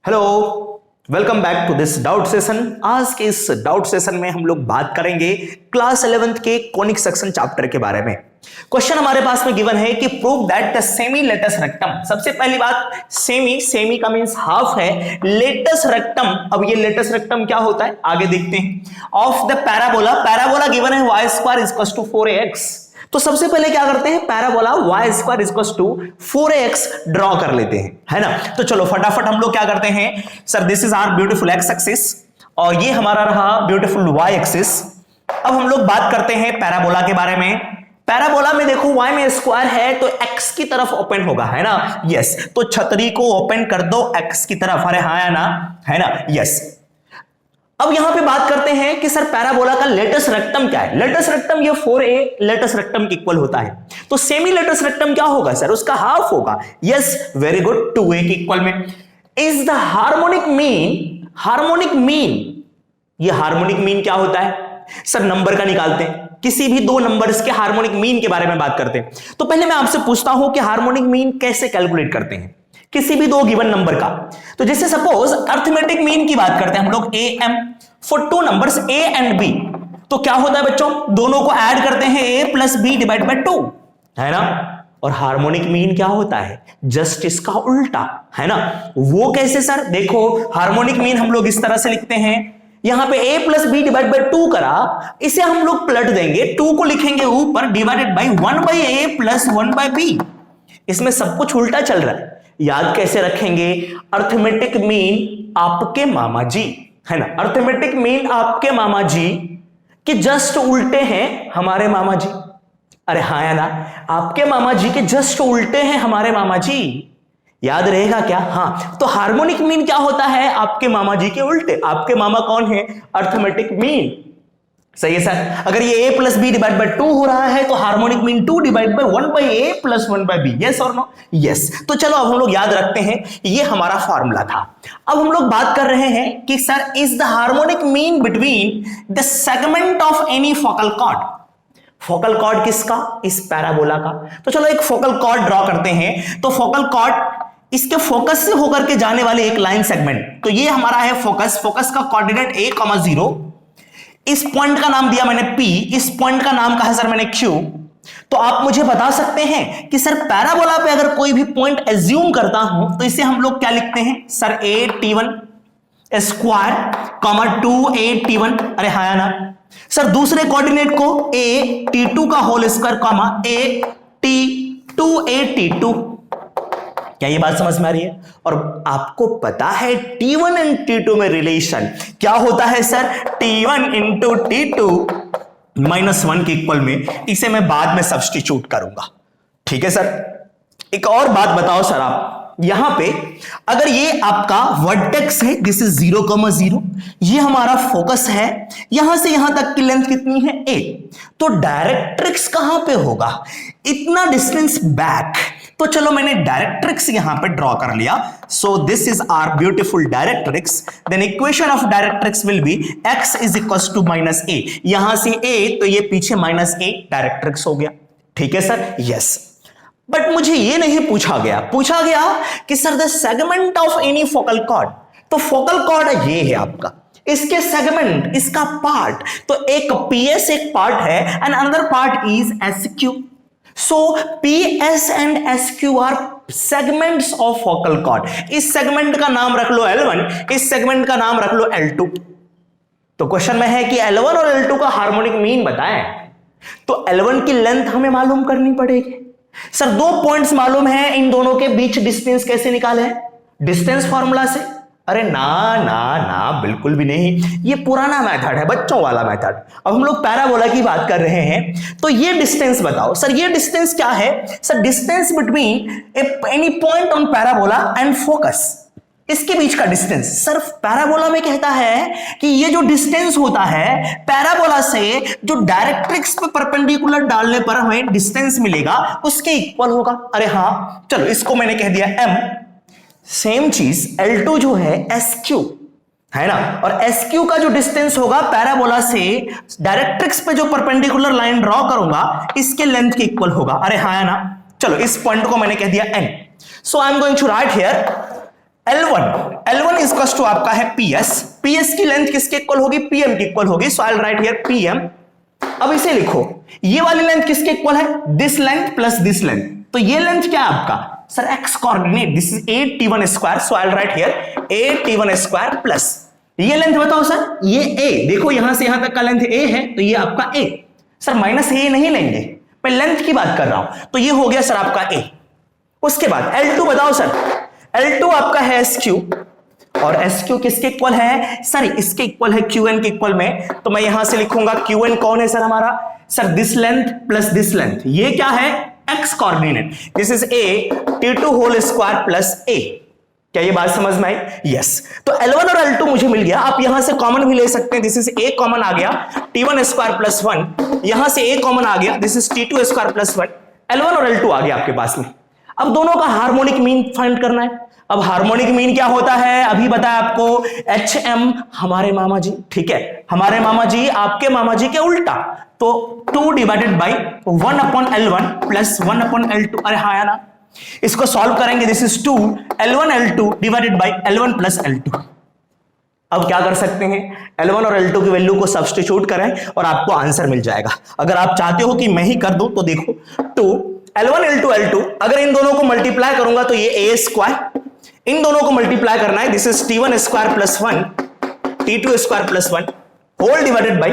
Hello, welcome back to this doubt session. आज के इस डाउट सेशन में हम लोग बात करेंगे क्लास 11th के कॉनिक सेक्शन चैप्टर के बारे में। क्वेश्चन हमारे पास में गिवन है कि prove that the semi latus rectum. सबसे पहली बात, सेमी का मींस हाफ है, लेटस रेक्टम। अब ये लेटस रेक्टम क्या होता है आगे देखते हैं। ऑफ द पैराबोला गिवन है y square equals to 4ax। तो सबसे पहले क्या करते हैं, parabola y square equals to 4ax draw कर लेते हैं, है ना। तो चलो फटाफट हम लोग क्या करते हैं, sir this is our beautiful x axis और ये हमारा रहा ब्यूटीफुल y एक्सिस। अब हम लोग बात करते हैं पैराबोला के बारे में। पैराबोला में देखो y में स्क्वायर है तो x की तरफ ओपन होगा, है ना। यस, तो छतरी को ओपन कर दो x की तरफ, अरे हाँ या ना, है ना। यस, अब यहां पे बात करते हैं कि सर पैराबोला का लेटस रेक्टम क्या है। लेटस रेक्टम ये 4a लेटस रेक्टम के इक्वल होता है, तो सेमी लेटस रेक्टम क्या होगा सर, उसका हाफ होगा। यस, वेरी गुड, 2a के इक्वल में। इज द हार्मोनिक मीन, ये हार्मोनिक मीन क्या होता है सर, नंबर का निकालते हैं। किसी भी दो नंबर्स के हार्मोनिक मीन के बारे में बात करते हैं। तो पहले मैं आपसे पूछता हूं कि हार्मोनिक मीन कैसे कैलकुलेट करते हैं किसी भी दो गिवन नंबर का। तो जैसे सपोज अर्थमेटिक मीन की बात करते हैं हम लोग, am for two numbers a and b। तो क्या होता है बच्चों, दोनों को ऐड करते हैं a plus b divide by 2, है ना। और हार्मोनिक मीन क्या होता है, जस्ट इसका उल्टा, है ना। वो कैसे सर, देखो हार्मोनिक मीन हम लोग इस तरह से लिखते हैं, यहां पे a plus B divide by 2 करा, इसे हम लोग पलट देंगे, 2 को लिखेंगे ऊपर divided by 1 by a plus 1 by b। इसमें सब कुछ उल्टा चल रहा है। याद कैसे रखेंगे, अर्थमेटिक मीन आपके मामा जी, है ना। अर्थमेटिक मीन आपके मामा जी के जस्ट उल्टे हैं हमारे मामा जी, अरे हाँ या ना, आपके मामा जी के जस्ट उल्टे हैं हमारे मामा जी। याद रहेगा क्या, हाँ। तो हार्मोनिक मीन क्या होता है, आपके मामा जी के उल्टे। आपके मामा कौन है, अर्थमेटिक मीन, सही है सर। अगर ये a plus B divide by 2 हो रहा है तो harmonic mean 2 divide by 1 by a plus 1 by b। Yes और नो, यस। तो चलो अब हम लोग याद रखते हैं, ये हमारा फॉर्मूला था। अब हम लोग बात कर रहे हैं कि sir is the harmonic mean between the segment of any focal cord. Focal cord किसका, इस पैराबोला का। तो चलो एक फोकल कॉर्ड ड्रॉ करते हैं। तो फोकल कॉर्ड, इसके फोकस से होकर के जाने वाले एक लाइन सेगमेंट, तो ये हमारा है फोकस। फोकस का कोऑर्डिनेट a,0। इस पॉइंट का नाम दिया मैंने P, इस पॉइंट का नाम कहा सर मैंने Q। तो आप मुझे बता सकते हैं कि सर पैराबोला पे अगर कोई भी पॉइंट एज्यूम करता हूं तो इसे हम लोग क्या लिखते हैं सर, a(t1) स्क्वायर, 2a(t1), अरे हाँ या ना सर। दूसरे कोऑर्डिनेट को a(t2) का होल स्क्वायर, a(t2a)(t2). क्या ये बात समझ में आ रही है। और आपको पता है T1 एंड T2 में रिलेशन क्या होता है सर, T1 इंटू T2 -1 के इक्वल में। इसे मैं बाद में सब्स्टिट्यूट करूंगा, ठीक है सर। एक और बात बताओ सर, आप यहां पे अगर ये आपका वर्टेक्स है, दिस इज 0,0, ये हमारा फोकस है, यहां से यहां तक की लेंथ कितनी है a, तो डायरेक्ट्रिक्स कहां पे होगा, इतना डिस्टेंस बैक। तो चलो मैंने डायरेक्ट्रिक्स यहां पे ड्रॉ कर लिया। So this is our beautiful directrix. Then equation of directrix will be x is equals to -a। यहां से a तो ये पीछे -a, डायरेक्ट्रिक्स हो गया, ठीक है सर। यस, बट मुझे ये नहीं पूछा गया कि sir the segment of any focal cord. तो फोकल कॉर्ड ये है आपका, इसके सेगमेंट, इसका पार्ट, तो एक PS एक पार्ट है and another part is SQ। So PS and SQ are segments of focal cord। इस सेगमेंट का नाम रख लो L1, इस सेगमेंट का नाम रख लो L2। तो क्वेश्चन में है कि L1 और L2 का हार्मोनिक मीन बताएं। तो L1 की लेंथ हमें मालूम करनी पड़ेगी। सर दो पॉइंट्स मालूम है, इन दोनों के बीच डिस्टेंस कैसे निकाले, डिस्टेंस फॉर्मूला से। अरे ना ना ना, बिल्कुल भी नहीं, ये पुराना मेथड है, बच्चों वाला मेथड। अब हम लोग पैराबोला की बात कर रहे हैं, तो ये डिस्टेंस बताओ सर, ये डिस्टेंस क्या है sir, distance between any point on parabola and focus, इसके बीच का डिस्टेंस। सर पैराबोला में कहता है कि ये जो डिस्टेंस होता है पैराबोला से जो डायरेक्ट्रिक्स पे परपेंडिकुलर डालने पर हमें डिस्टेंस मिलेगा उसके इक्वल होगा। अरे हाँ, चलो इसको मैंने कह दिया m। सेम चीज L2 जो है SQ, है ना। और SQ का जो डिस्टेंस होगा पैराबोला से डायरेक्ट्रिक्स पे जो परपेंडिकुलर लाइन ड्रॉ करूंगा इसके लेंथ के इक्वल होगा। अरे हाँ या ना। चलो इस पॉइंट को मैंने कह दिया n। So I am going to write here L1 is focus two आपका है PS, PS की लेंथ किसके इक्वल होगी, PM की इक्वल होगी, so I will write here PM। अब इसे लिखो, ये वाली लेंथ किसके इक्वल है, this length plus this length, तो ये लेंथ क्या है आपका sir x coordinate, this is 8t1 square, so I will write here 8t1 square plus ये लेंथ बताओ सर, ये a, देखो यहां से यहां तक का लेंथ a है, तो ये आपका a, सर माइनस a नहीं लेंगे, मैं लेंथ की बात कर रहा हूं, तो ये हो गया सर आपका a। उसके बाद L2 बताओ सर, L2 आपका है SQ, और SQ किसके इक्वल है सर, इसके इक्वल है QN के इक्वल में, तो मैं यहां से लिखूंगा QN कौन है सर हमारा, sir this length plus this length, ये क्या है x coordinate, this is a t2 whole square plus a। क्या ये बात समझ में आई, यस। तो L1 और L2 मुझे मिल गया, आप यहां से कॉमन भी ले सकते हैं, दिस इज a कॉमन आ गया, t1 स्क्वायर प्लस 1, यहां से a कॉमन आ गया, this is t2 square plus 1, L1 और L2 आ गया आपके पास में। अब दोनों का हार्मोनिक मीन फाइंड करना है। अब हार्मोनिक मीन क्या होता है, अभी बताया आपको, HM हमारे मामा जी, ठीक है, हमारे मामा जी आपके मामा जी के उल्टा, तो 2 divided by 1 upon L1 plus 1 upon L2, अरे हाँ ना, इसको सॉल्व करेंगे, this is 2 L1 L2 divided by L1 plus L2। अब क्या कर सकते हैं, L1 और L2 की वैल्यू को सब्स्टिट्यूट करें और आपको आंसर मिल जाएगा। अगर आप चाहते हो कि मैं ही कर दूं तो देखो, 2 L1 L2 L2, अगर इन दोनों को मल्टीप्लाई करूंगा तो ये a स्क्वायर, इन दोनों को मल्टीप्लाई करना है, this is t1 square plus 1 t2 square plus 1 whole divided by,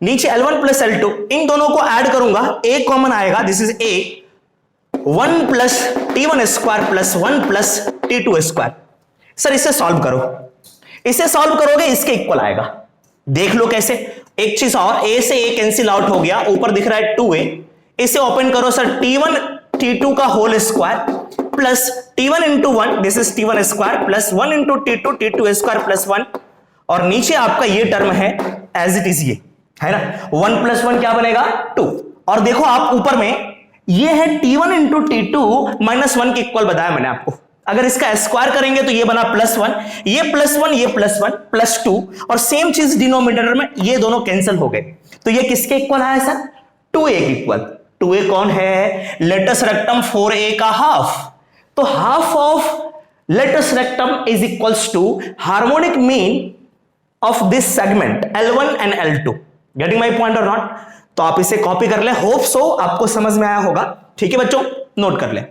नीचे L1 प्लस L2, इन दोनों को ऐड करूंगा, a कॉमन आएगा, this is a 1 plus t1 square plus 1 plus t2 square. Sir इसे सॉल्व करो, इसे सॉल्व करोगे इसके इक्वल आएगा, देख लो कैसे। एक चीज और, a से a कैंसिल आउट हो गया, ऊपर दिख रहा है 2a, इसे ओपन करो सर, t1 t2 का whole square plus t1 into 1, this is t1 square plus 1 into t2 t2 square plus 1, और नीचे आपका ये टर्म है एज इट इज, ये है ना, 1 प्लस 1 क्या बनेगा 2, और देखो आप ऊपर में ये है t1 इंटू t2 माइनस 1 के इक्वल बताया मैंने आपको, अगर इसका स्क्वायर करेंगे तो ये बना प्लस 1, ये प्लस 1 ये प्लस 1 प्लस 2, और सेम चीज डिनोमिनेटर में ये दोनों कैंसिल हो गए, तो ये किसके इक्वल आया सर, 2a के इक्वल। 2a कौन है, लेटस रेक्टम 4a का हाफ, तो half of latus rectum is equals to harmonic mean of this segment L1 and L2। Getting my point और नॉट, तो आप इसे कॉपी कर ले, होप सो आपको समझ में आया होगा, ठीक है बच्चों, नोट कर ले।